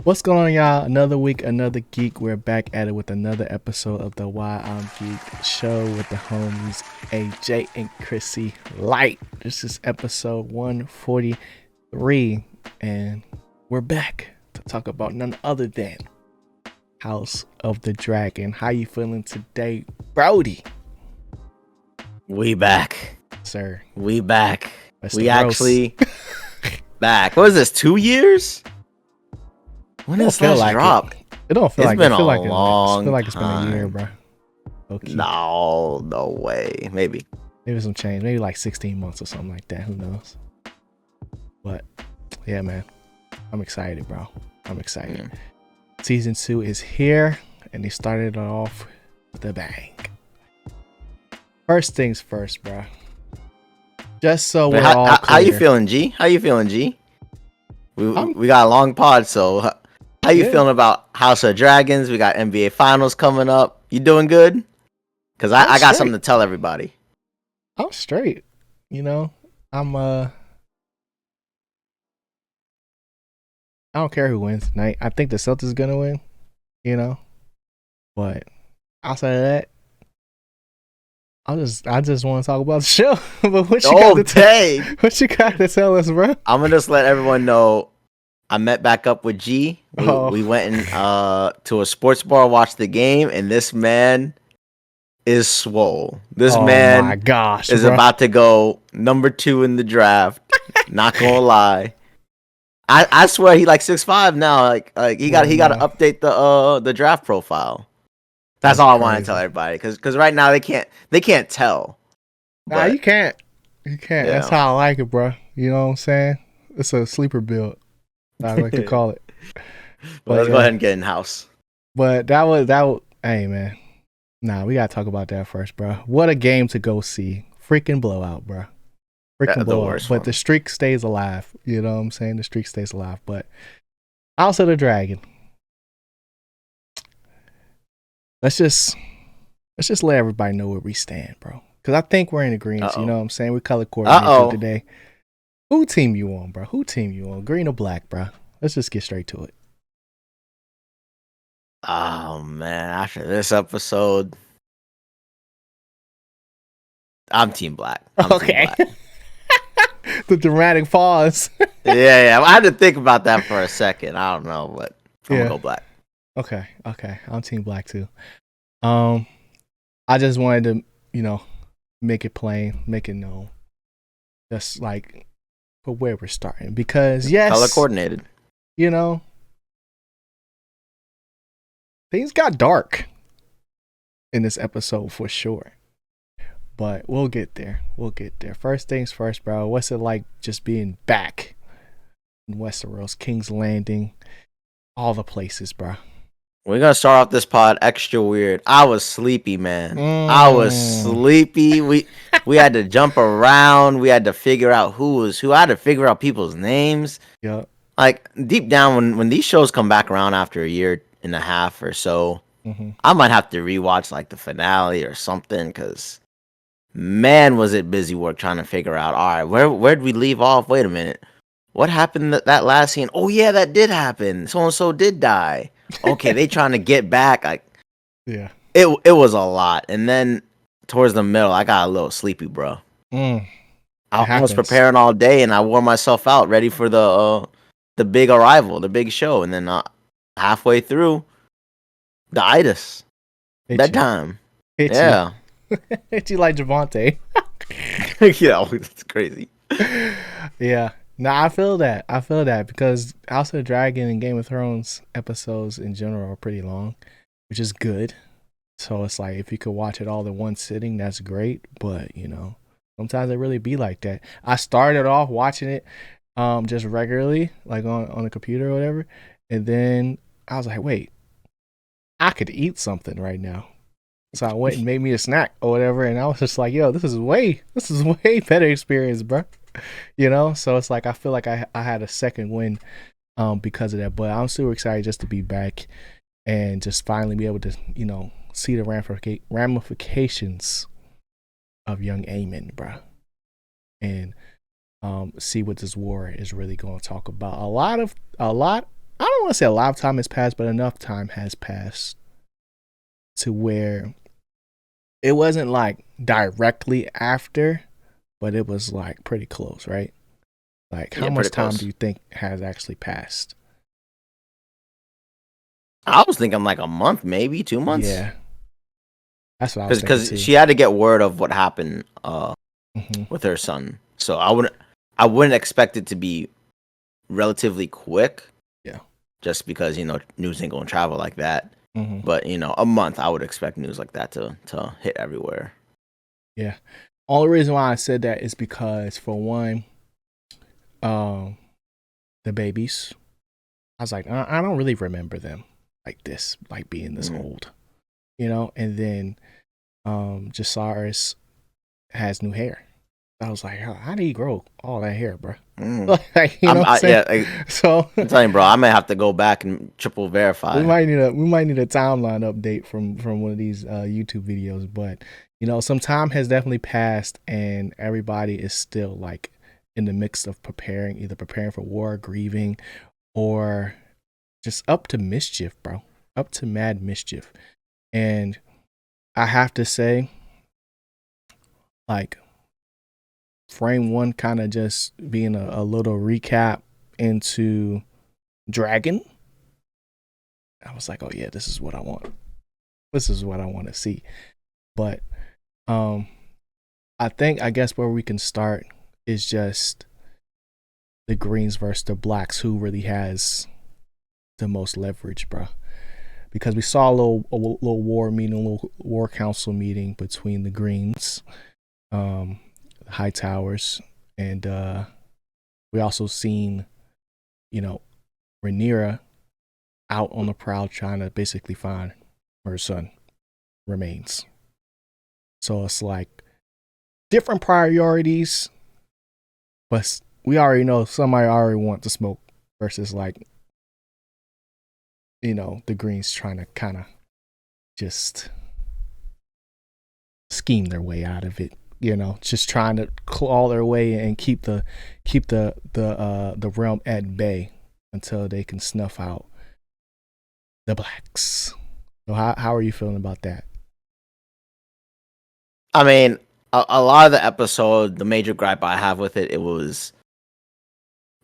What's going on, y'all? Another week, another geek. We're back at it with another episode of the Why I'm Geeked show with the homies AJ and ChrisyLite. This is episode 143, and we're back to talk about none other than House of the Dragon. How you feeling today, Brody? We back, Sir. we back. That's We the roast. actually back. What is this? 2 years? When Don't does feel this like drop? It don't feel It's like been it. Feel a like long it feel like it's been a year, time. bro. Okay. No way. Maybe. Maybe some change. Maybe like 16 months or something like that. Who knows? But yeah, man, I'm excited, bro. I'm excited. Season 2 is here, and they started it off with a bang. First things first, bro. Just so we're all clear. How you feeling, G? How you feeling, G? We got a long pod, so how you feeling about House of Dragons? We got NBA Finals coming up. You doing good? Because I got something to tell everybody. I'm straight. You know, I don't care who wins tonight. I think the Celtics gonna win, you know. But outside of that, I just want to talk about the show. But what you got to tell us, bro? I'm gonna just let everyone know I met back up with G. We went to a sports bar, watched the game, and this man is swole. This man my gosh, is about to go number 2 in the draft. Not gonna lie. I swear he like 6'5" now. Like he got to update the draft profile. That's all I want to tell everybody because right now they can't tell. Nah, you can't. You can't. Yeah. That's how I like it, bro. You know what I'm saying? It's a sleeper build, I like to call it. Well, let's go ahead and get in house. But that was. Hey, man. Nah, we gotta talk about that first, bro. What a game to go see! Freaking blowout, bro. Freaking blowout. But the streak stays alive. You know what I'm saying? The streak stays alive. But House of the Dragon. Let's just let everybody know where we stand, bro. Because I think we're in agreement. You know what I'm saying? We color coordinated today. Who team you on, bro? Who team you on? Green or black, bro? Let's just get straight to it. Oh man! After this episode, I'm Team Black. Okay. Team Black. The dramatic pause. yeah. I had to think about that for a second. I don't know, but I'm gonna go black. Okay. I'm Team Black too. I just wanted to, make it plain, make it known, just like for where we're starting. Because yes, color coordinated. Things got dark in this episode for sure. But we'll get there. First things first, bro. What's it like just being back in Westeros, King's Landing, all the places, bro? We're gonna start off this pod extra weird. I was sleepy, man. I was sleepy. We had to jump around. We had to figure out who was who. I had to figure out people's names. Yeah. Like deep down, when these shows come back around after a year and a half or so, I might have to rewatch like the finale or something. Cause man, was it busy work trying to figure out. All right, where'd we leave off? Wait a minute, what happened that last scene? Oh yeah, that did happen. So and so did die. Okay, they trying to get back. Like, yeah, it was a lot. And then towards the middle, I got a little sleepy, bro. I was preparing all day, and I wore myself out, ready for the big arrival, the big show. And then halfway through, the itis, bedtime. Yeah, hit you like Javante. Yeah, that's crazy. Yeah. Nah, I feel that because House of the Dragon and Game of Thrones episodes in general are pretty long, which is good. So it's like if you could watch it all in one sitting, that's great. But sometimes it really be like that. I started off watching it just regularly, like on the computer or whatever, and then I was like, wait, I could eat something right now. So I went and made me a snack or whatever, and I was just like, yo, this is way better experience, bro. So it's like I feel like I had a second win because of that. But I'm super excited just to be back and just finally be able to, see the ramifications of young Aemon, bro. And see what this war is really going to talk about. A lot I don't want to say a lot of time has passed, but enough time has passed to where it wasn't like directly after, but it was like pretty close, right? Like, how Yeah, much pretty time do close. you think has actually passed? I was thinking like a month, maybe 2 months, Yeah, that's what I was thinking because too. she had to get word of what happened Hmm. with her son. So I wouldn't expect it to be relatively quick, Yeah. just because news ain't gonna travel like that. Hmm. But a month, I would expect news like that to hit everywhere. Yeah. Only reason why I said that is because, for one, um, the babies. I was like, I don't really remember them like this, like being this Mm. old, And then, Jasaris has new hair. I was like, how did he grow all that hair, bro? Mm. Like, you know what I'm saying? Yeah, So I'm telling you, bro, I might have to go back and triple we verify. might need a timeline update from one of these YouTube videos, but some time has definitely passed, and everybody is still like in the mix of either preparing for war, grieving, or just up to mischief, bro. Up to mad mischief. And I have to say, like, frame one kind of just being a little recap into Dragon. I was like, oh yeah, this is what I want. This is what I want to see. But um I guess where we can start is just the Greens versus the Blacks, who really has the most leverage, bro. Because we saw a little war meeting, a little war council meeting between the Greens, High Towers, and we also seen, you know, Rhaenyra out on the prowl trying to basically find her son remains. So it's like different priorities, but we already know somebody already wants to smoke versus like, the Greens trying to kind of just scheme their way out of it. Just trying to claw their way and keep the realm at bay until they can snuff out the Blacks. So how are you feeling about that? I mean, a lot of the episode, the major gripe I have with it, it was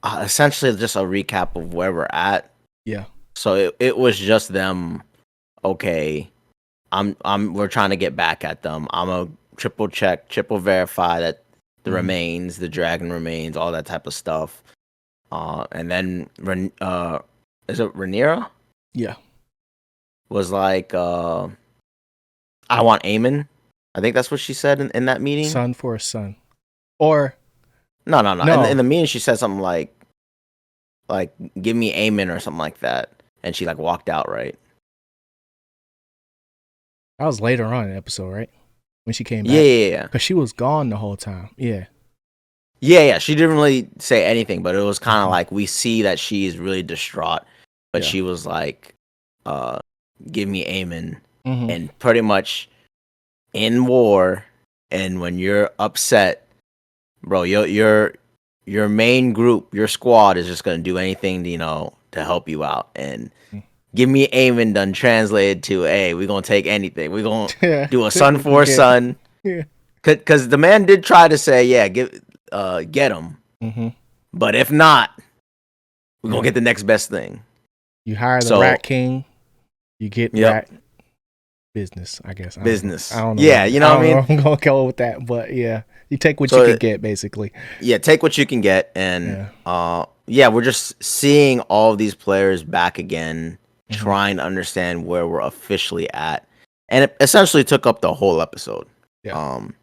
essentially just a recap of where we're at. Yeah. So it was just them. Okay, we're trying to get back at them. I'm a triple check, triple verify that the dragon remains, all that type of stuff. And then is it Rhaenyra? Yeah. Was like, I want Aemon. I think that's what she said in that meeting. Son for a son. Or No, no, no. In no. the meeting, she said something like give me Aemon or something like that, and she like walked out. Right? That was later on in the episode, right? When she came Yeah, back. yeah, yeah. Because she was gone the whole time. Yeah. Yeah, yeah. She didn't really say anything, but it was kind of like we see that she's really distraught. But Yeah. she was like, uh, "Give me Aemon," Mm-hmm. and pretty much in war, and when you're upset, bro, your main group, your squad is just gonna do anything to help you out. And give me Aemon done translated to, hey, we're gonna take anything. We're gonna Yeah. do a Take son what you for a get. son. Yeah. Cause the man did try to say, yeah, get him. Mm-hmm. But if not, we're Yeah. gonna get the next best thing. You hire the So Rat King, you get yep, rat business, I guess. I don't know. I business. don't know Yeah, where you I know what I don't know mean? where I'm gonna go with that, but yeah. You take what you So could get, basically. yeah, take what you can get, and Yeah. yeah, we're just seeing all of these players back again, Mm-hmm. trying to understand where we're officially at, and it essentially took up the whole episode. Yeah. Um,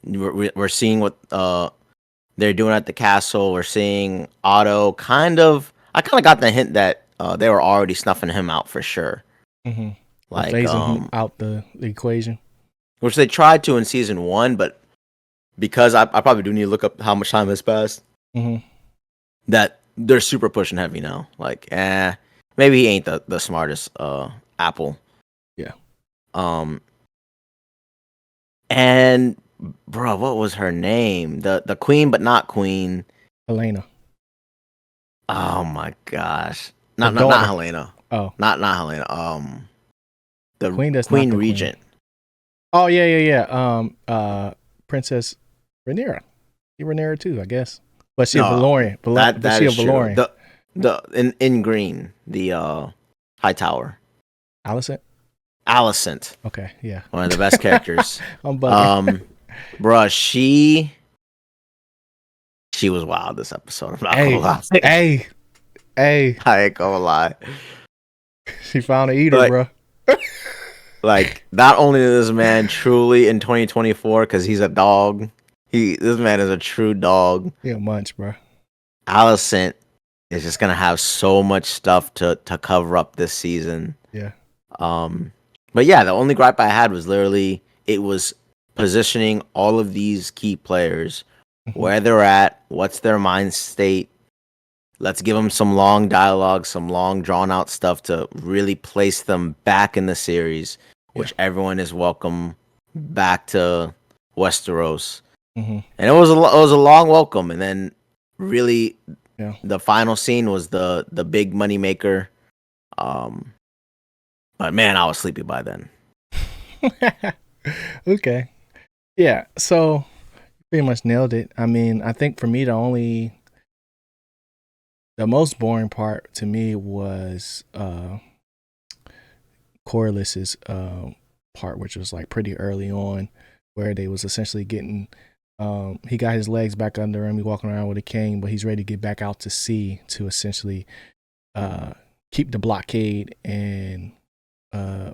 we're seeing what they're doing at the castle. We're seeing Otto kind of. I kind of got the hint that they were already snuffing him out for sure. Mm-hmm. Or Like phasing him out the equation. which they tried to in season 1, but because I probably do need to look up how much time has passed. Mm-hmm. That they're super pushing heavy now. Like, maybe he ain't the smartest apple. Yeah. Um, and bro, what was her name? The queen, but not queen. Elena. Oh my gosh. The Not daughter. Helena. Oh, Not Helena. The queen. That's not Queen the queen. Regent. Oh yeah. Princess Rhaenyra. She Rhaenyra too, I guess. But she a No, Valorian. But that she a is true. Valorian. The in green, the High Tower. Alicent. Alicent, Okay, yeah. one of the best characters. I'm bugging. Um, bruh, she was wild this episode. I'm not gonna Hey, lie. hey, hey. I ain't gonna lie. She found a eater, Like, bro. not only is this man truly in 2024 because he's a dog. This man is a true dog. Yeah, munch, bro. Alicent is just gonna have so much stuff to cover up this season. Yeah. Um, but yeah, the only gripe I had was literally it was positioning all of these key players, Mhm. where they're at, what's their mind state. Let's give them some long dialogue, some long drawn out stuff to really place them back in the series, Yeah. which everyone is welcome back to Westeros. Mhm. And it was a long welcome, and then really Yeah. the final scene was the big money maker. Um, but man, I was sleepy by then. Okay. Yeah. So pretty much nailed it. I mean, I think for me the most boring part to me was Corliss's part, which was like pretty early on, where they was essentially getting he got his legs back under him, he walking around with a cane, but he's ready to get back out to sea to essentially uh keep the blockade and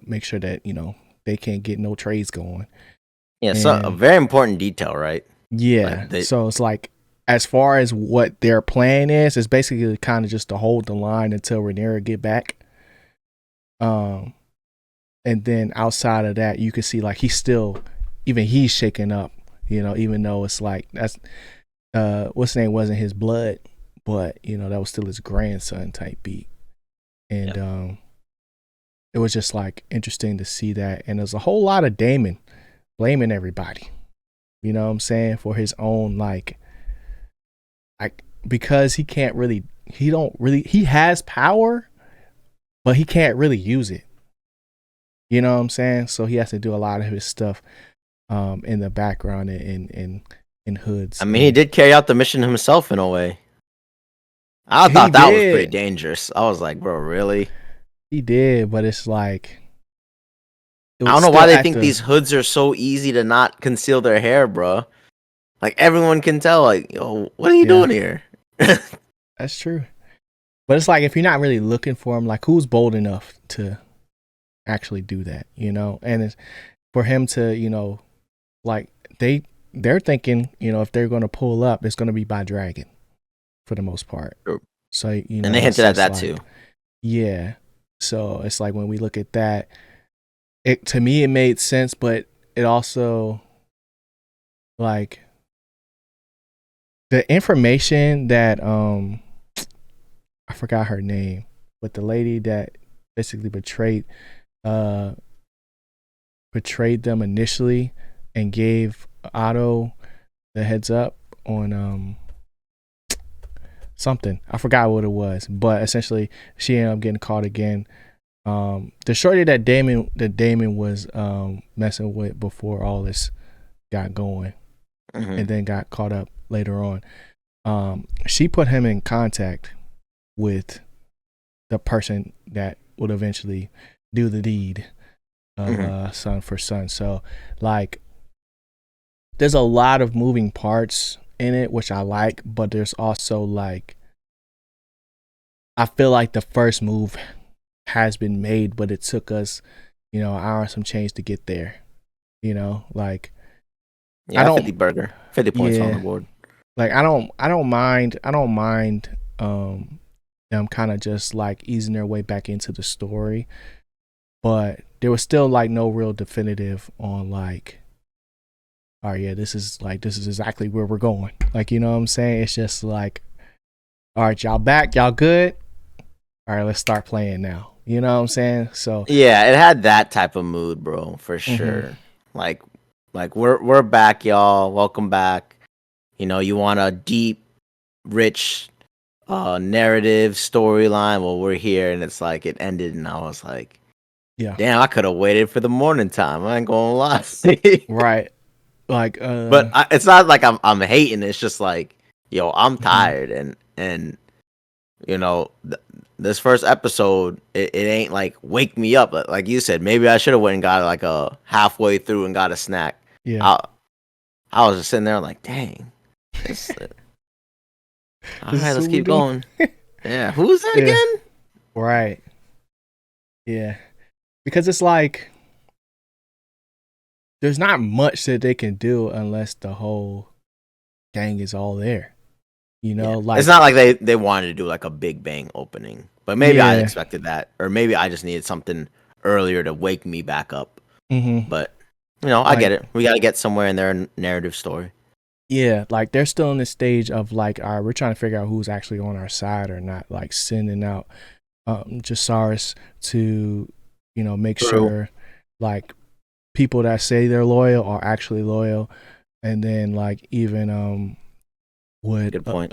make sure that, they can't get no trades going. Yeah, so a And very important detail, right? yeah, Like they, so it's like as far as what their plan is, it's basically kind of just to hold the line until Rhaenyra get back. Um, and then outside of that, you can see like he's shaking up, even though it's like that's what's his name wasn't his blood, but that was still his grandson type beat. And yeah. it was just like interesting to see that. And there's a whole lot of Damon blaming everybody. You know what I'm saying? For his own like because he has power, but he can't really use it. You know what I'm saying? So he has to do a lot of his stuff in the background and in hoods. I mean, he did carry out the mission himself in a way. I He thought that was pretty did. dangerous. I was like, bro, really? He did, but it's like it I was don't know still why they at think the these hoods are so easy to not conceal their hair, bro. Like everyone can tell. Like, yo, what are you yeah, doing here? that's true. But it's like if you're not really looking for him, like who's bold enough to actually do that, And it's for him to, like they're thinking, if they're going to pull up, it's going to be by dragon for the most part. True. So And they it's hinted at just that like too. yeah. So it's like when we look at that, it to me it made sense, but it also like the information that I forgot her name, but the lady that basically uh betrayed them initially and gave Otto the heads up on something. I forgot what it was, but essentially she ended up getting caught again. The shorty that Damon was messing with before all this got going, and then got caught up later on. She put him in contact with the person that would eventually do the deed of son for son. So like there's a lot of moving parts in it, which I like, but there's also like I feel like the first move has been made, but it took us, an hour and some change to get there. Like Yeah, I 50 don't burger. 50 points on the yeah. board. Like I don't mind them kind of just like easing their way back into the story. But there was still like no real definitive on like, all right, yeah, this is exactly where we're going. Like, you know what I'm saying? It's just like, all right, y'all back, y'all good. All right, let's start playing now. You know what I'm saying? So Yeah, it had that type of mood, bro, for sure. Like we're back, y'all. Welcome back. You want a deep, rich narrative storyline. Well, we're here, and it's like it ended, and I was like, Yeah. damn, I could have waited for the morning time. I ain't gonna lie. Right. Like But it's not like I'm hating. It's just like, yo, I'm mhm. tired, and you know, this first episode, it ain't like wake me up. Like you said, maybe I should have went and got like a halfway through and got a snack. Yeah. I was just sitting there like, dang, this. All This right, is let's what we keep doing. going. Yeah, who's that Yeah. again? Right. Yeah. Because it's like there's not much that they can do unless the whole gang is all there. You Yeah, know, it's like not like they wanted to do like a Big Bang opening, but maybe I yeah. expected that, or maybe I just needed something earlier to wake me back up. Mhm. But I get Like it. We got to get somewhere in their narrative story. yeah, like they're still in the stage of like, all right, we're trying to figure out who's actually on our side or not. Like sending out Jasaris to, make True. sure like people that say they're loyal are actually loyal, and then like even what Good point.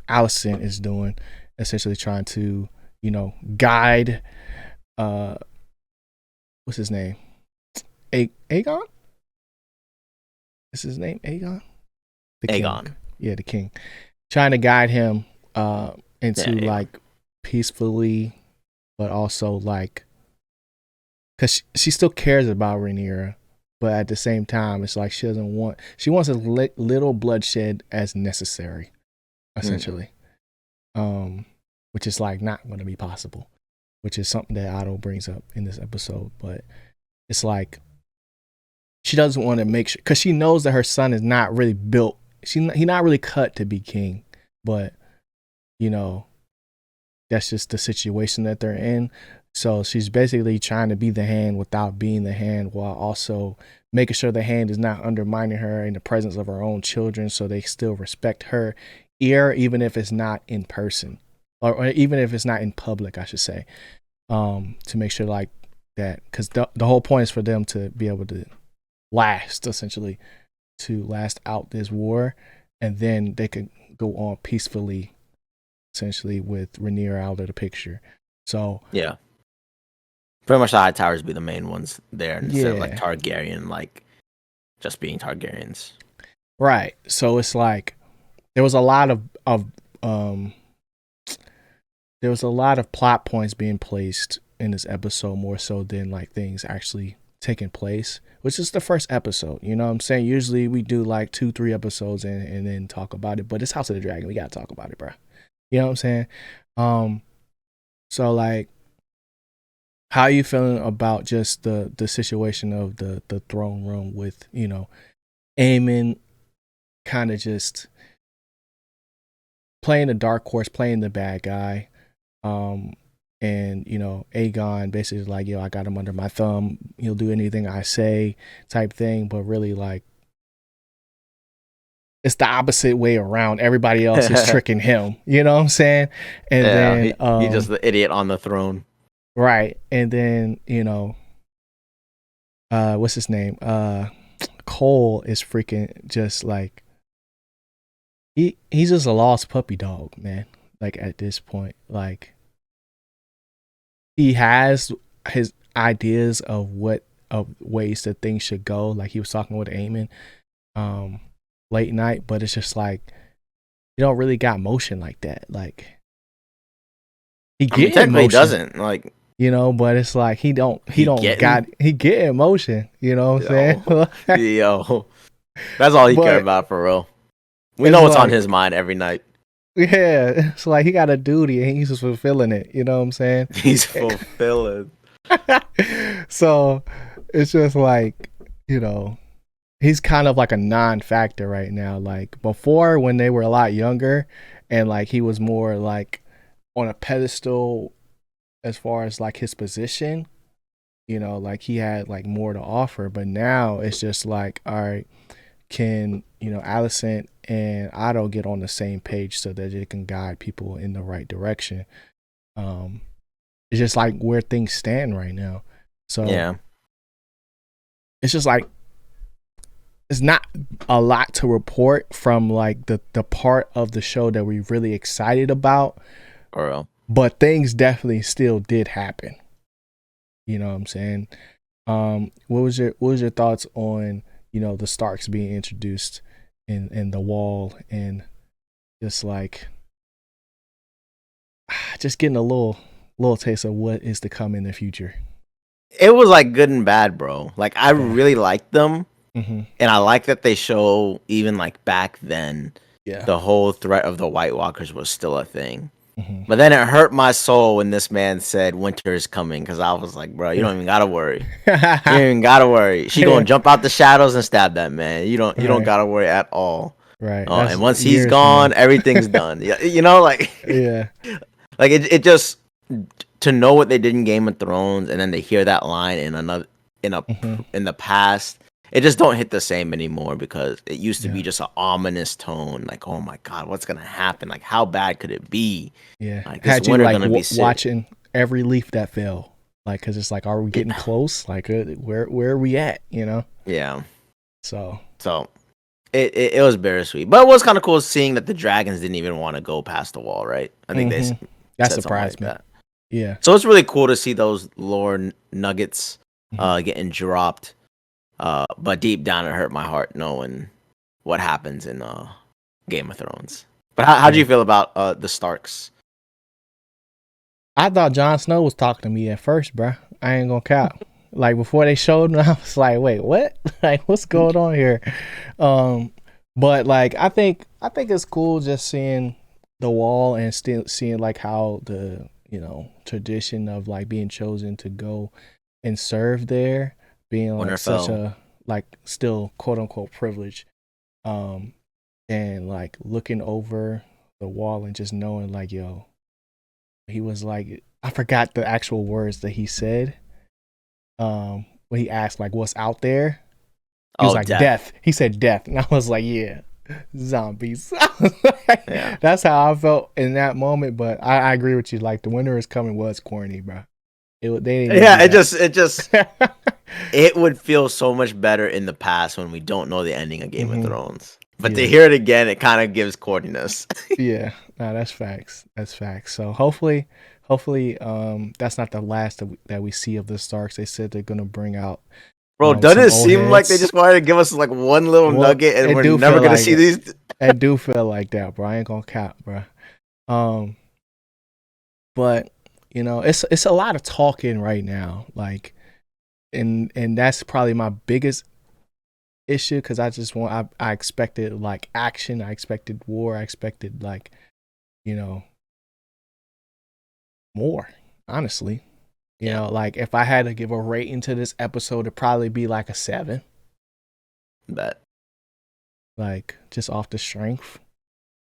Allison is doing, essentially trying to guide uh what's his name, Aegon. Is his name Aegon? The king. Aegon. Yeah, the king. Trying to guide him Yeah, into Aegon. like peacefully, but also like because she still cares about Rhaenyra, but at the same time, it's like she wants as little bloodshed as necessary, Mm. essentially. Um, which is like not going to be possible, which is something that Otto brings up in this episode. But it's like she doesn't want to make sure because she knows that her son is not really built. He not really cut to be king, but you know that's just the situation that they're in. So she's basically trying to be the hand without being the hand, while also making sure the hand is not undermining her in the presence of her own children, so they still respect her ear, even if it's not in person, or even if it's not in public, I should say. To make sure like that, because the whole point is for them to be able to last, essentially, to last out this war, and then they could go on peacefully, essentially, with Rhaenyra out of the picture. So Yeah, pretty much the High Towers be the main ones there instead of like yeah, Targaryen, like just being Targaryens. right. So it's like there was a lot of um there was a lot of plot points being placed in this episode, more so than like things actually taking place, which is the first episode. You know what I'm saying? Usually we do like 2-3 episodes and then talk about it, but it's House of the Dragon. We gotta talk about it, bro. You know what I'm saying? Um, so like, how are you feeling about just the situation of the throne room with Aemon kind of just playing the dark horse, playing the bad guy, um, and Aegon basically like, yo, I got him under my thumb. He'll do anything I say, type thing. But really, like, it's the opposite way around. Everybody else is tricking him. You know what I'm saying? And Yeah, then, he just the idiot on the throne. right, and then what's his name? Cole is freaking just like he's just a lost puppy dog, man. Like at this point, like he has his ideas of what of ways that things should go. Like he was talking with Eamon late night, but it's just like you don't really got motion like that. Like he I mean, get technically, he emotion, doesn't like but it's like he getting he get emotion, you know what I'm yo saying? yo. That's all he care But about for real. We it's know what's on like his mind every night. yeah, it's like he got a duty and he's just fulfilling it, you know what I'm saying? He's fulfilling. So it's just like, you know, he's kind of like a non-factor right now. Like before, when they were a lot younger, and like he was more like on a pedestal as far as like his position. Like he had like more to offer. But now it's just like, all right, can Allison and Otto get on the same page so that they can guide people in the right direction? Um, it's just like where things stand right now. So Yeah, it's just like it's not a lot to report from like the part of the show that we're really excited about. But things definitely still did happen. You know what I'm saying? What was your thoughts on, you know, the Starks being introduced in the Wall, and just like just getting a little taste of what is to come in the future? It was like good and bad, bro. Like I really liked them, Mm-hmm. and I like that they show even like back then, the whole threat of the White Walkers was still a thing. Mm-hmm. But then it hurt my soul when this man said winter is coming, because I was like, bro, you don't even gotta worry. You don't even gotta worry. She gonna jump out the shadows and stab that man. You don't gotta worry at all. Right. That's And once he's years gone, everything's done. Yeah, you know, like yeah. like it just, to know what they did in Game of Thrones, and then to hear that line in the past, it just don't hit the same anymore, because it used to be just an ominous tone, like, oh my god, what's gonna happen? Like, how bad could it be? Yeah. Like, this Had you winter like gonna be sick. watching every leaf that fell, like, because it's like, are we getting close? Like, where are we at? You know? Yeah. So it was bittersweet, but it was kind of cool seeing that the dragons didn't even want to go past the wall, right? I think that surprised me. That. Yeah. So it's really cool to see those lore nuggets getting dropped. But deep down, it hurt my heart knowing what happens in Game of Thrones. But how do you feel about the Starks? I thought Jon Snow was talking to me at first, bro. I ain't gonna cap. Like, before they showed him, I was like, wait, what? Like, what's going on here? But like, I think it's cool just seeing the Wall, and still seeing like how the, you know, tradition of like being chosen to go and serve there, being like such a, like, still quote unquote privilege, and like looking over the Wall and just knowing like, yo, he was like, I forgot the actual words that he said, when he asked like what's out there. He was like, death. He said death, and I was like, yeah, zombies. Yeah. That's how I felt in that moment. But I agree with you. Like, the winter is coming was corny, bro. It just it would feel so much better in the past when we don't know the ending of Game of Thrones. But to hear it again, it kind of gives corniness. Yeah, no, that's facts. That's facts. So hopefully, that's not the last that we see of the Starks. They said they're gonna bring out. Bro, doesn't it seem like they just wanted to give us like one little nugget, and we're never gonna see these? I do feel like that, bro. I ain't gonna cap, bro. But you know, it's a lot of talking right now, like, and that's probably my biggest issue, because I expected like action, I expected war, I expected like, you know, more, honestly. You know, like, if I had to give a rating to this episode, it'd probably be like a 7. Bet. Like, just off the strength.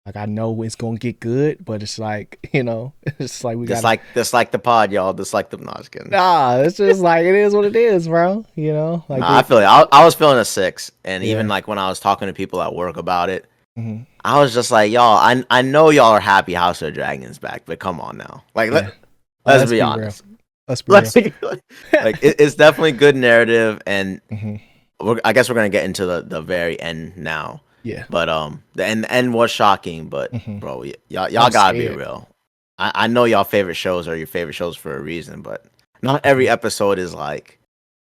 Like, I know it's gonna get good, but it's like, you know, it's like we got just like the pod, y'all. Just like the Noskin. Nah, it's just like, it is what it is, bro. You know, like, I feel it. I was feeling a 6, and even like when I was talking to people at work about it, I was just like, y'all, I know y'all are happy House of the Dragon's back, but come on now, like, let's be honest. Real. Let's be real. Like, it's definitely good narrative, and I guess we're gonna get into the very end now. Yeah. But the end was shocking, but bro, y'all gotta be real. I know y'all favorite shows are your favorite shows for a reason, but not every episode is like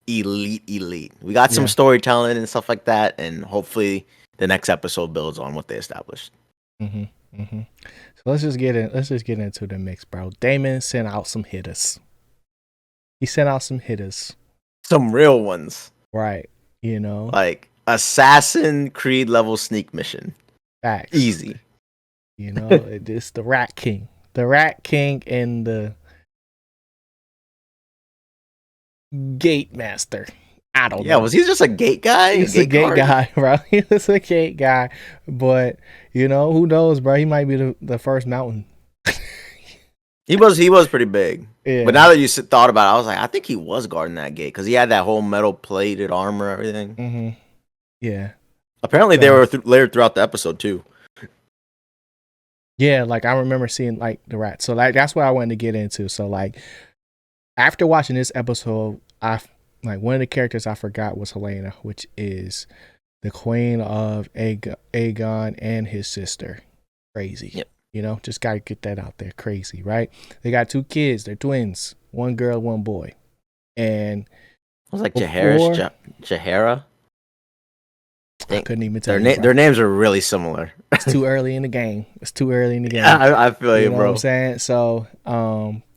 elite. We got some storytelling and stuff like that, and hopefully the next episode builds on what they established. So let's just get into the mix, bro. Damon sent out some hitters. He sent out some hitters. Some real ones. Right. You know? Like Assassin Creed level sneak mission. Facts. Easy. You know, it's the Rat King. The Rat King and the Gate Master. I don't know. Yeah, was he just a gate guy? He's a gate guy, bro. He was a gate guy. But, you know, who knows, bro? He might be the first mountain. He was pretty big. Yeah. But now that you thought about it, I was like, I think he was guarding that gate, because he had that whole metal plated armor, everything. Yeah. Apparently, they were layered throughout the episode too. Yeah, like, I remember seeing like the rats. So like, that's what I wanted to get into. So like, after watching this episode, one of the characters I forgot was Helena, which is the queen of Aegon and his sister. Crazy. Yep. You know, just gotta get that out there. Crazy, right? They got 2 kids. They're twins. 1 girl, 1 boy. And it was like before Jahara. I couldn't even tell you, bro. Their names are really similar. It's too early in the game. It's too early in the game. I feel you, know bro. What I'm saying? So,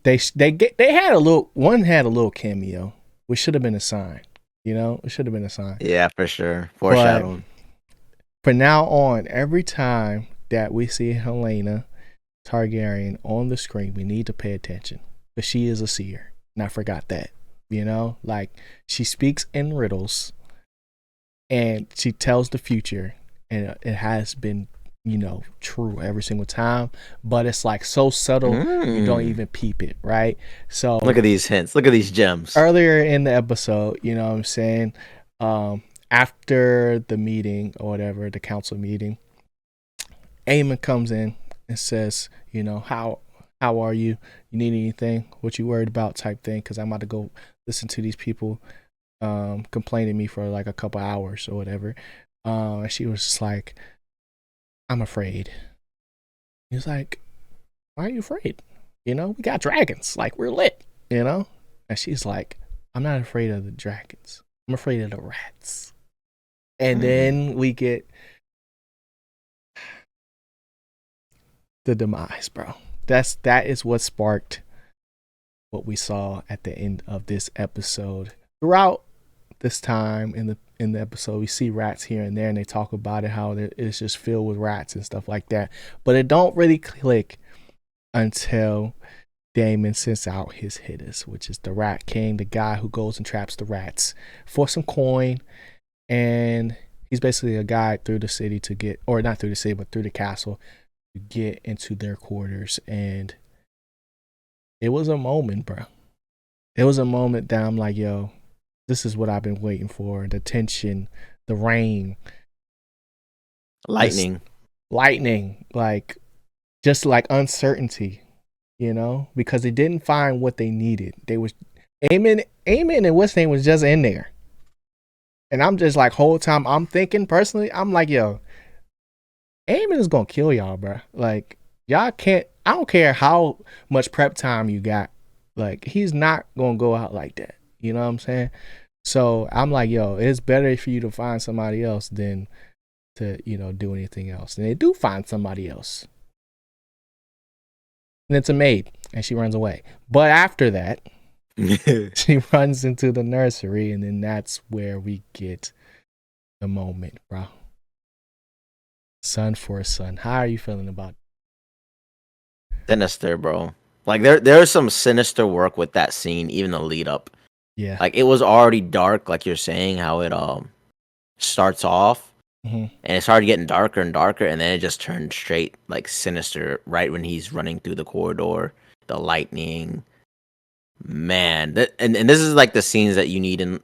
they had a little, one had a little cameo, which should have been a sign. You know, it should have been a sign. Yeah, for sure. Foreshadowing. From now on, every time that we see Helena Targaryen on the screen, we need to pay attention because she is a seer. And I forgot that. You know, like she speaks in riddles and she tells the future, and it has been, you know, true every single time, but it's like so subtle you don't even peep it, right? So look at these hints, look at these gems. Earlier in the episode, you know what I'm saying, after the meeting or whatever, the council meeting, Aemon comes in and says, you know, how are you? You need anything? What you worried about? Type thing, because I'm about to go listen to these people complain to me for like a couple hours or whatever. And she was just like, I'm afraid. He was like, why are you afraid? You know, we got dragons. Like, we're lit, you know? And she's like, I'm not afraid of the dragons. I'm afraid of the rats. And then we get the demise, bro. That is what sparked what we saw at the end of this episode. Throughout this time in the episode, we see rats here and there, and they talk about it, how it's just filled with rats and stuff like that. But it don't really click until Daemon sends out his hitters, which is the Rat King, the guy who goes and traps the rats for some coin. And he's basically a guide through the city to get, or not through the city, but through the castle to get into their quarters. And it was a moment, bro. It was a moment that I'm like, yo, this is what I've been waiting for. The tension, the rain, lightning, like just like uncertainty, you know, because they didn't find what they needed. They was Aemon and what's name was just in there. And I'm just like, whole time I'm thinking personally, I'm like, yo, Aemon is gonna kill y'all, bro. Like, y'all can't, I don't care how much prep time you got. Like, he's not gonna go out like that. You know what I'm saying? So I'm like, yo, it's better for you to find somebody else than to, you know, do anything else. And they do find somebody else. And it's a maid, and she runs away. But after that, she runs into the nursery, and then that's where we get the moment, bro. Son for a son. How are you feeling about it? Sinister, bro. Like there's some sinister work with that scene, even the lead up. Yeah. Like it was already dark, like you're saying, how it starts off. And it started getting darker and darker, and then it just turned straight like sinister right when he's running through the corridor, the lightning. Man, and this is like the scenes that you need in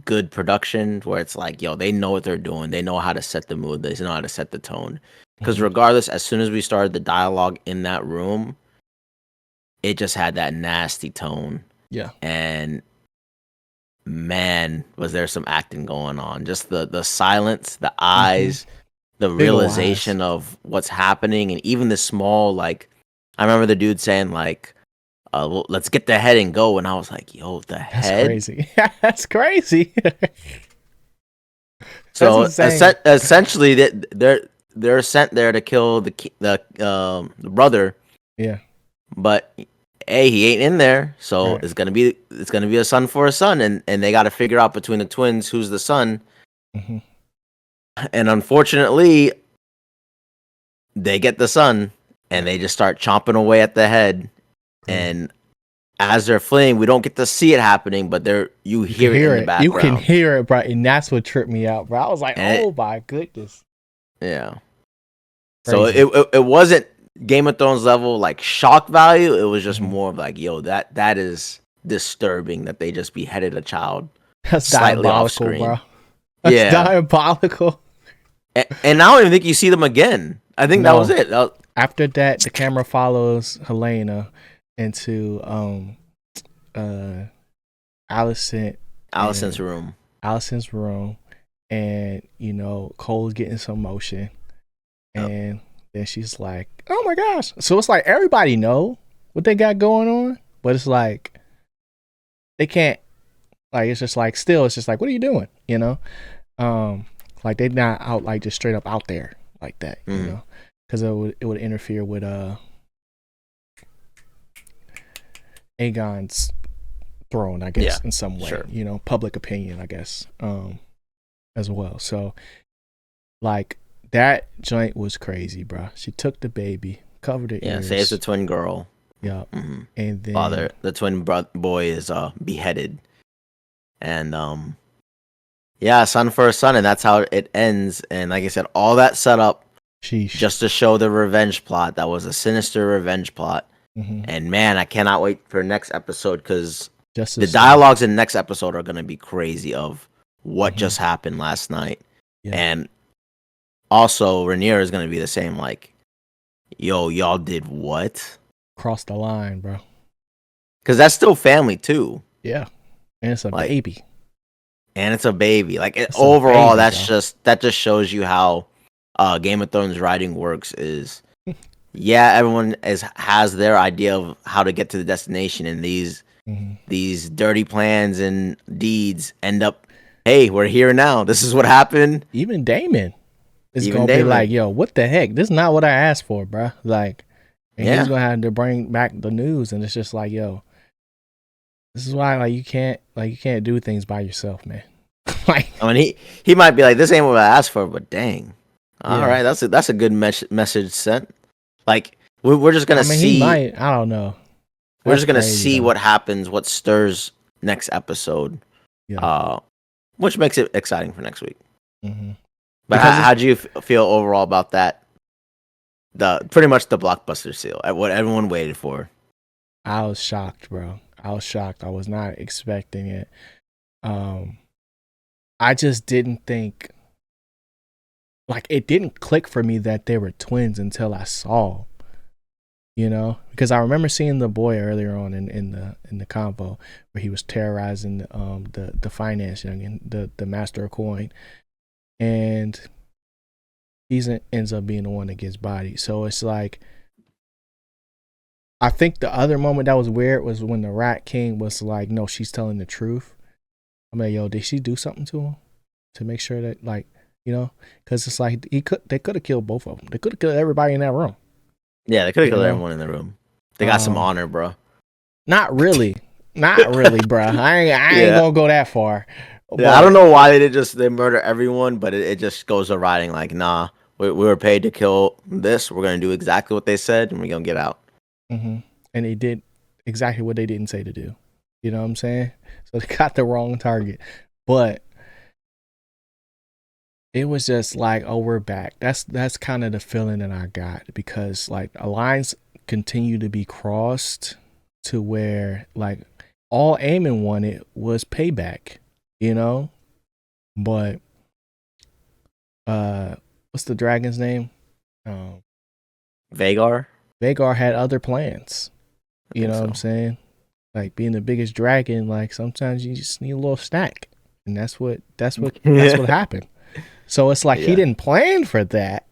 good production, where it's like, yo, they know what they're doing. They know how to set the mood. They know how to set the tone. Because regardless, as soon as we started the dialogue in that room, it just had that nasty tone. Yeah. And man, was there some acting going on. Just the silence, the eyes, the Big realization eyes. of what's happening, and even the small, like, I remember the dude saying, like, well, let's get the head and go. And I was like, yo, That's head? crazy. That's crazy. So essentially, they're sent there to kill the brother. Yeah. But he ain't in there, so right. it's gonna be a son for a son, and they got to figure out between the twins who's the son. And unfortunately, they get the son, and they just start chomping away at the head. And as they're fleeing, we don't get to see it happening, but you hear it in the background. You can hear it, bro, and that's what tripped me out, bro. I was like, oh my goodness. Yeah. Crazy. So it wasn't Game of Thrones level like shock value. It was just more of like, yo, that is disturbing that they just beheaded a child. That's slightly diabolical, off screen. Bro. That's diabolical. And I don't even think you see them again. I think that was it. After that, the camera follows Helena into Alicent's room. and Cole's getting some motion, Yep. and then she's like, "Oh my gosh!" So it's like everybody know what they got going on, but it's like they can't. Like it's just like still, it's just like, what are you doing? Like they're not out like just straight up out there like that, because it would interfere with Aegon's throne, I guess, in some way. Sure. Public opinion, I guess, as well. So like that joint was crazy, bro. She took the baby, covered her ears. Saves the twin girl. Yeah, and then father, the twin boy is beheaded, and son for a son, and that's how it ends. And like I said, all that set up just to show the revenge plot. That was a sinister revenge plot. And man, I cannot wait for next episode, because the dialogues in next episode are going to be crazy of what just happened last night. And also Rhaenyra is going to be the same, like, yo, y'all did what? Cross the line, bro. Because that's still family too. Yeah. And it's a baby. And it's a baby. Like overall, that just shows you how Game of Thrones writing works. Is everyone has their idea of how to get to the destination, and these dirty plans and deeds end up, hey, we're here now. This is what happened. Even Daemon is gonna be like, yo, what the heck? This is not what I asked for, bro. Like, and he's gonna have to bring back the news, and it's just like, yo, this is why you can't do things by yourself, man. Like, I mean, he might be like, this ain't what I asked for, but dang, all right, that's a good message sent. Like, we're just gonna see. He might. I don't know. We're just gonna see what happens, what stirs next episode. Yeah. Which makes it exciting for next week. But how do you feel overall about that? Pretty much the blockbuster seal, what everyone waited for. I was shocked, bro. I was shocked. I was not expecting it. I just didn't think, like, it didn't click for me that they were twins until I saw, because I remember seeing the boy earlier on in the convo where he was terrorizing the finance youngin, the master of coin, and ends up being the one that gets bodied. So it's like, I think the other moment that was weird was when the Rat King was like, no, she's telling the truth. I'm like, yo, did she do something to him to make sure that, like, because it's like they could have killed both of them. They could have killed everybody in that room. Yeah, they could have killed everyone in the room. They got some honor, bro. Not really, bro. I ain't gonna go that far. But, I don't know why they murder everyone, but it just goes to writing like, nah, we were paid to kill this. We're gonna do exactly what they said, and we're gonna get out. And they did exactly what they didn't say to do. You know what I'm saying? So they got the wrong target. But it was just like, oh, we're back. That's kind of the feeling that I got, because like lines continue to be crossed to where like all Aemon wanted was payback, But what's the dragon's name? Vhagar. Vhagar had other plans. You know what I'm saying? Like, being the biggest dragon, like, sometimes you just need a little snack, and that's what happened. So it's like he didn't plan for that,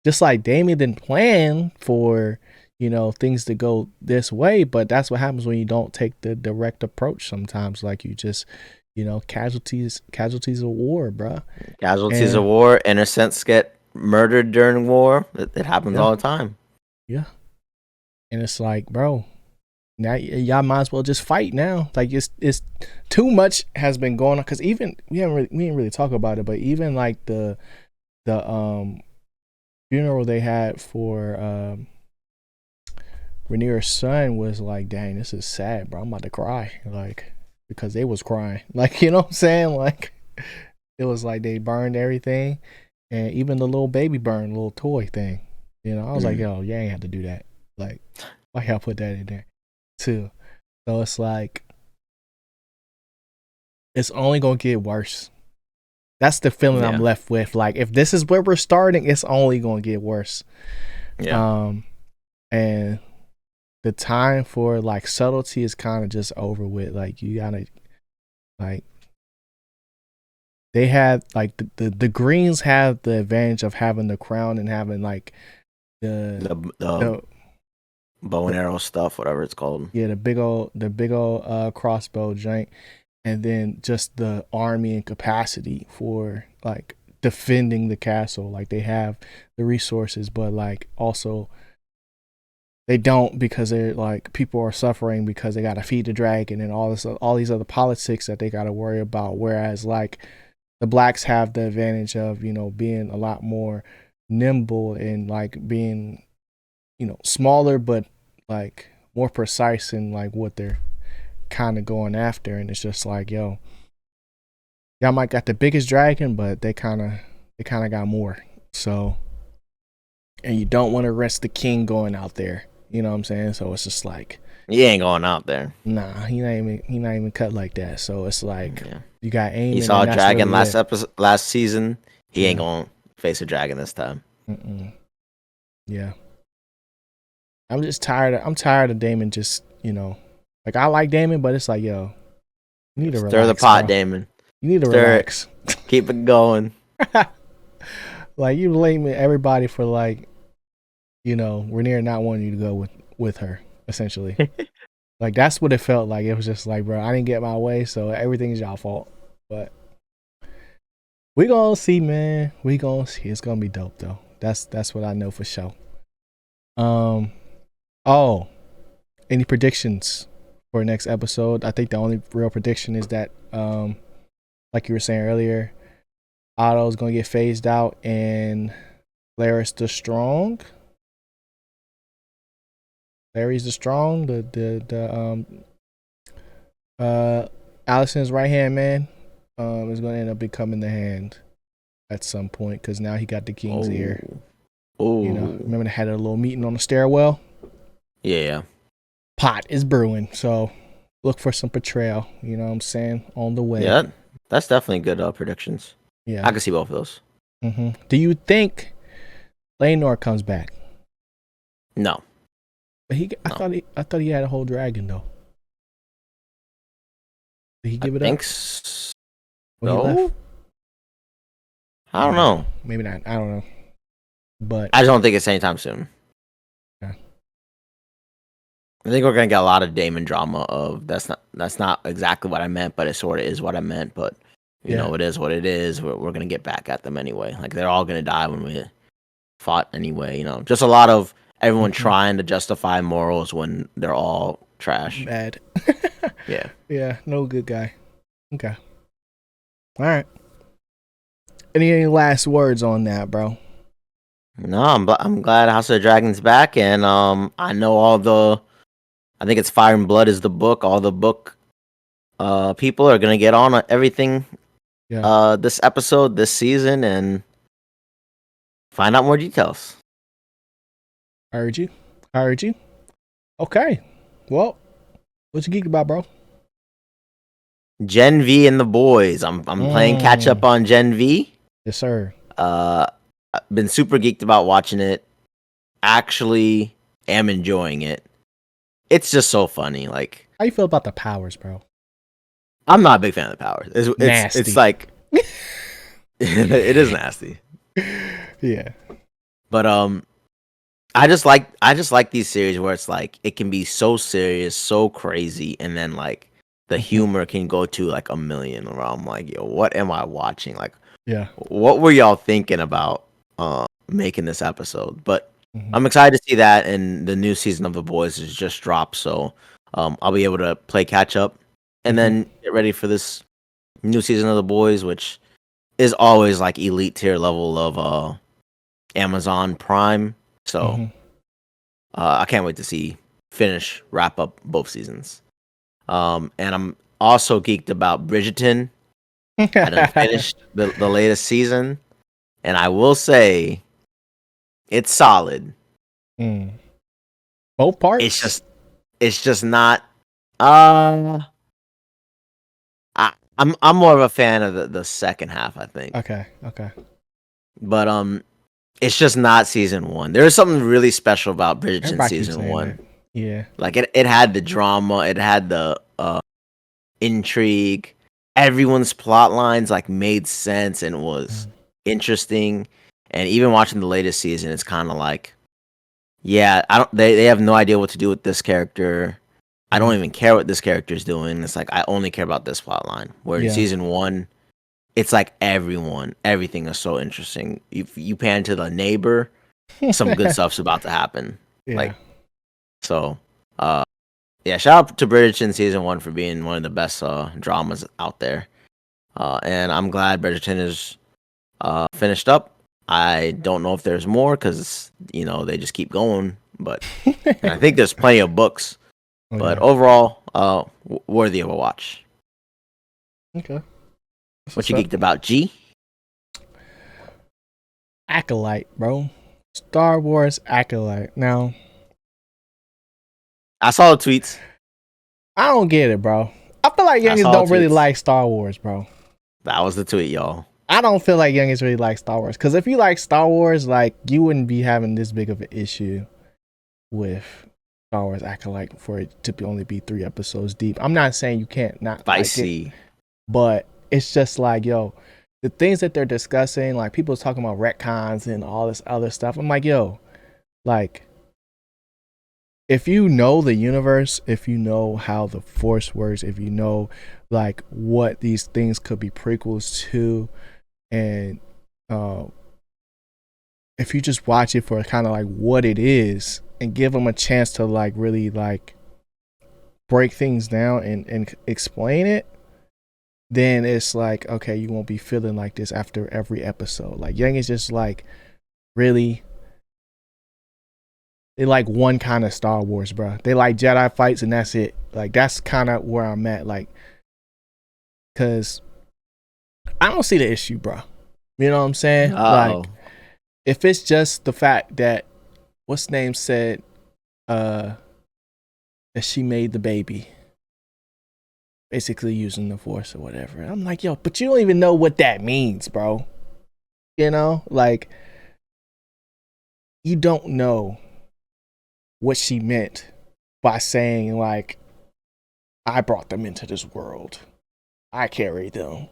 just like Daemon didn't plan for things to go this way. But that's what happens when you don't take the direct approach. Sometimes, like, you just casualties of war, bro. Casualties of war. Innocents get murdered during war. It happens all the time. Yeah, and it's like, bro, now y'all might as well just fight now. Like, it's too much has been going on, because even we didn't really talk about it, but even like the funeral they had for Rhaenyra's son was like, dang, this is sad, bro. I'm about to cry, like, because they was crying, like, you know what I'm saying? Like, it was like they burned everything, and even the little baby burned, little toy thing. I was like, yo, you ain't have to do that. Like, why y'all put that in there too? So it's like, it's only gonna get worse. That's the feeling I'm left with. Like, if this is where we're starting, it's only gonna get worse. And the time for like subtlety is kind of just over with. Like, you gotta, like, they had like the greens have the advantage of having the crown and having like the The the, bow and the arrow stuff, whatever it's called. yeah, the big old crossbow joint, and then just the army and capacity for like defending the castle. Like they have the resources, but like also they don't, because they're like people are suffering because they got to feed the dragon and all these other politics that they got to worry about. Whereas like the blacks have the advantage of being a lot more nimble and like being smaller, but like more precise in like what they're kind of going after. And it's just like, yo, y'all might got the biggest dragon, but they kind of got more. So, and you don't want to risk the king going out there. You know what I'm saying? So it's just like, He ain't going out there. nah, he not even cut like that. So it's like Yeah. you got He aiming, saw and a that's dragon really last it. episode, last season. He ain't Yeah. gonna face a dragon this time. Mm-mm. Yeah. I'm just tired. I'm tired of Damon. Just like I like Damon, but it's like, yo, you need to Stir the relax, pot, bro. Damon. You need to Stir it. relax. Keep it going. Like you blaming everybody for like Rhaenyra not wanting you to go with her, essentially. Like that's what it felt like. It was just like, bro, I didn't get my way, so everything's y'all fault. But we gonna see, man. We gonna see. It's gonna be dope though. That's what I know for sure. Um. Oh, any predictions for next episode? I think the only real prediction is that, like you were saying earlier, Otto's gonna get phased out and Larys the Strong. Larry's the Strong, Allison's right hand man, is gonna end up becoming the hand at some point because now he got the king's ear. Oh. Remember they had a little meeting on the stairwell. Yeah. Pot is brewing, so look for some betrayal. You know what I'm saying, on the way. Yeah. That's definitely good predictions. Yeah. I can see both of those. Do you think Laenor comes back? No. But I thought he had a whole dragon though. Did he give it up when he left? I don't know. Maybe not. I don't know. But I just don't think it's anytime soon. Okay. I think we're gonna get a lot of Damon drama of that's not exactly what I meant, but it sort of is what I meant. But you know, it is what it is. We're gonna get back at them anyway. Like they're all gonna die when we fought anyway. You know, just a lot of everyone trying to justify morals when they're all trash. Bad. Yeah. Yeah. No good guy. Okay. All right. Any last words on that, bro? No, I'm glad House of the Dragon's back, and I know I think it's Fire and Blood is the book. All the book people are gonna get on everything this episode, this season, and find out more details. I heard you. Okay. Well, what you geeked about, bro? Gen V and the boys. I'm playing catch up on Gen V. Yes, sir. I've been super geeked about watching it. Actually, am enjoying it. It's just so funny. Like, how you feel about the powers, bro? I'm not a big fan of the powers. Nasty. It's like it is nasty. Yeah. But I just like these series where it's like it can be so serious, so crazy, and then like the humor can go to like a million. Where I'm like, yo, what am I watching? Like, what were y'all thinking about making this episode? But I'm excited to see that, and the new season of The Boys has just dropped, so I'll be able to play catch up and then get ready for this new season of The Boys, which is always like elite tier level of Amazon Prime. So I can't wait to wrap up both seasons. And I'm also geeked about Bridgerton. I done finished the latest season, and I will say it's solid. Both parts. It's just not. I'm more of a fan of the second half, I think. Okay. But it's just not season one. There is something really special about Bridgerton season one. That. Yeah. Like it had the drama, it had the intrigue, everyone's plot lines like made sense and was interesting. And even watching the latest season, it's kind of like, yeah, I don't. They have no idea what to do with this character. I don't even care what this character is doing. It's like I only care about this plot line. Where in season 1, it's like everything is so interesting. If you pan to the neighbor, some good stuff's about to happen. Yeah. Like, so, yeah, shout out to Bridgerton season 1 for being one of the best dramas out there. And I'm glad Bridgerton is finished up. I don't know if there's more because they just keep going, but I think there's plenty of books. But overall, worthy of a watch. Okay. What you geeked about, G? Acolyte, bro. Star Wars Acolyte. Now, I saw the tweets. I don't get it, bro. I feel like youngins don't really like Star Wars, bro. That was the tweet, y'all. I don't feel like youngins really like Star Wars. Because if you like Star Wars, like, you wouldn't be having this big of an issue with Star Wars Acolyte for it to only be 3 episodes deep. I'm not saying you can't not like it, but it's just like, yo, the things that they're discussing, like people talking about retcons and all this other stuff. I'm like, yo, like, if you know the universe, if you know how the Force works, if you know like what these things could be prequels to, and if you just watch it for kind of like what it is and give them a chance to like really like break things down and explain it, then it's like, okay, you won't be feeling like this after every episode. Like, young is just like, really, they like one kind of Star Wars, bro. They like Jedi fights and that's it. Like, that's kind of where I'm at. Like, because I don't see the issue, bro. You know what I'm saying? Like, if it's just the fact that what's name said that she made the baby, basically using the Force or whatever. And I'm like, yo, but you don't even know what that means, bro. You know, like, you don't know what she meant by saying, like, I brought them into this world. I carried them.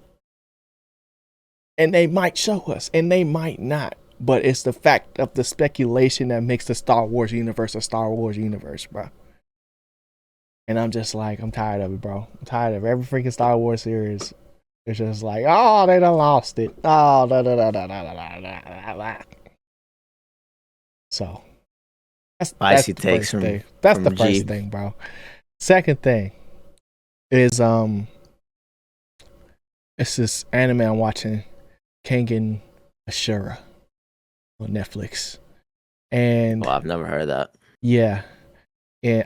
And they might show us, and they might not. But it's the fact of the speculation that makes the Star Wars universe a Star Wars universe, bro. And I'm just like, I'm tired of it, bro. I'm tired of every freaking Star Wars series. It's just like, oh, they done lost it. Oh, da da da da da da da da. So that's the first thing. That's the first thing, bro. Second thing is it's this anime I'm watching, Kengan Ashura, on Netflix. And I've never heard of that. Yeah. And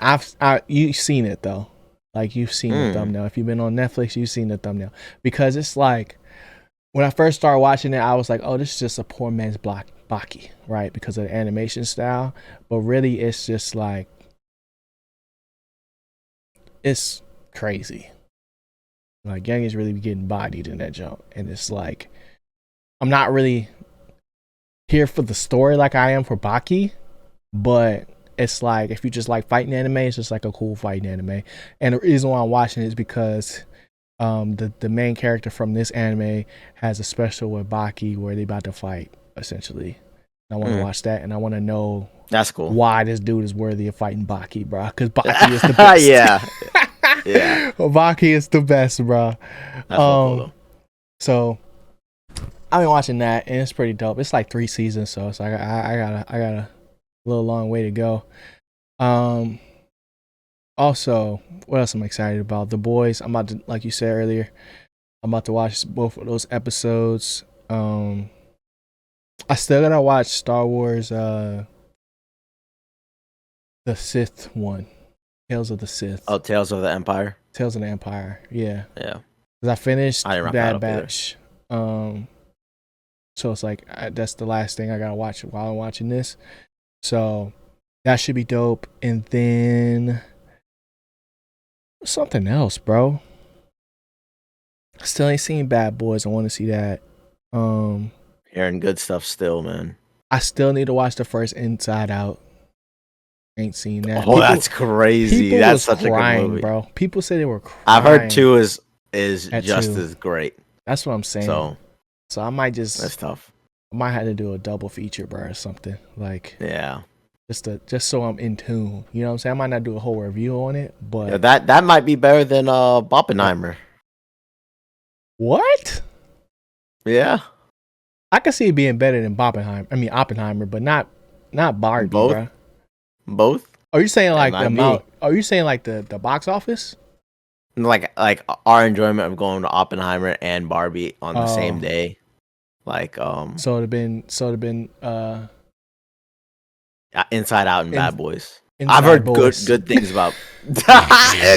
you've seen it though. Like, you've seen the thumbnail. If you've been on Netflix, you've seen the thumbnail. Because it's like, when I first started watching it, I was like, oh, this is just a poor man's Baki, right? Because of the animation style. But really, it's just like, it's crazy. Like, Young is really getting bodied in that jump. And it's like, I'm not really here for the story like I am for Baki. But it's like, if you just like fighting anime, it's just like a cool fighting anime. And the reason why I'm watching it is because the main character from this anime has a special with Baki where they about to fight, essentially. I want to watch that, and I want to know that's cool why this dude is worthy of fighting Baki, bro. Because Baki is the best. yeah. Well, Baki is the best, bro. That's cool, so I've been watching that, and it's pretty dope. It's like 3 seasons, so it's like I got a little long way to go. Also, what else I'm excited about? The Boys. I'm about to, like you said earlier, I'm about to watch both of those episodes. I still gotta watch Star Wars the Sith one. Tales of the Sith. Oh, Tales of the Empire. Tales of the Empire. Yeah. Yeah. Because I finished Bad Batch. So it's like that's the last thing I gotta watch while I'm watching this. So that should be dope. And then something else, bro. Still ain't seen Bad Boys. I want to see that. Hearing good stuff still, man. I still need to watch the first Inside Out. Ain't seen that. Oh, that's crazy. That's such a good movie, bro. People say they were crying. I've heard 2 is is That just too. as great. That's what I'm saying. So I might That's tough. have to do a double feature, bro, or something like. Yeah. Just so I'm in tune. You know what I'm saying? I might not do a whole review on it, but that might be better than Oppenheimer. What? Yeah. I can see it being better than Oppenheimer, but not Barbie, bro. Both. Are you saying like the amount? Are you saying like the box office? Like our enjoyment of going to Oppenheimer and Barbie on the same day, like So it'd been Inside Out and Bad Boys. Inside I've heard Boys. good things about.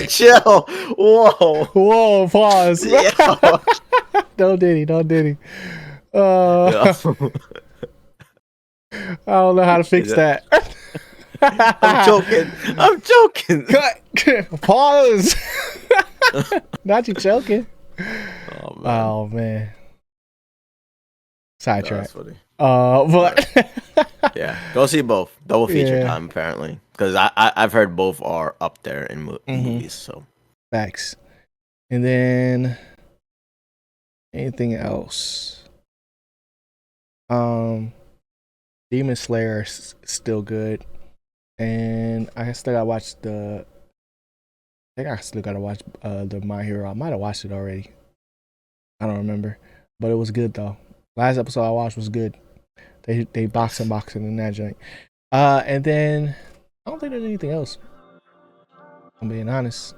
Chill. Whoa. Pause. Don't diddy. I don't know how to fix that. I'm joking. Cut. Pause. Not you joking. Oh man. Sidetrack. But yeah, go see both. Double feature time apparently, because I've heard both are up there in movies. So facts. And then anything else? Demon Slayer is still good, and I still gotta watch I think I still gotta watch the My Hero. I might have watched it already. I don't remember, but it was good though. Last episode I watched was good. They boxing in that joint. And then I don't think there's anything else. I'm being honest.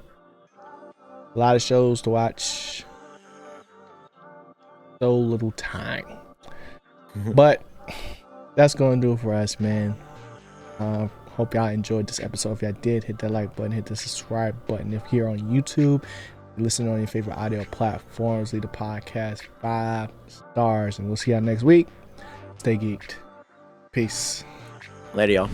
A lot of shows to watch. So little time. But that's gonna do it for us, man. Hope y'all enjoyed this episode. If y'all did, hit that like button, hit the subscribe button. If you're on YouTube, listen on your favorite audio platforms, leave the podcast 5 stars, and we'll see y'all next week. Stay geeked. Peace. Later, y'all.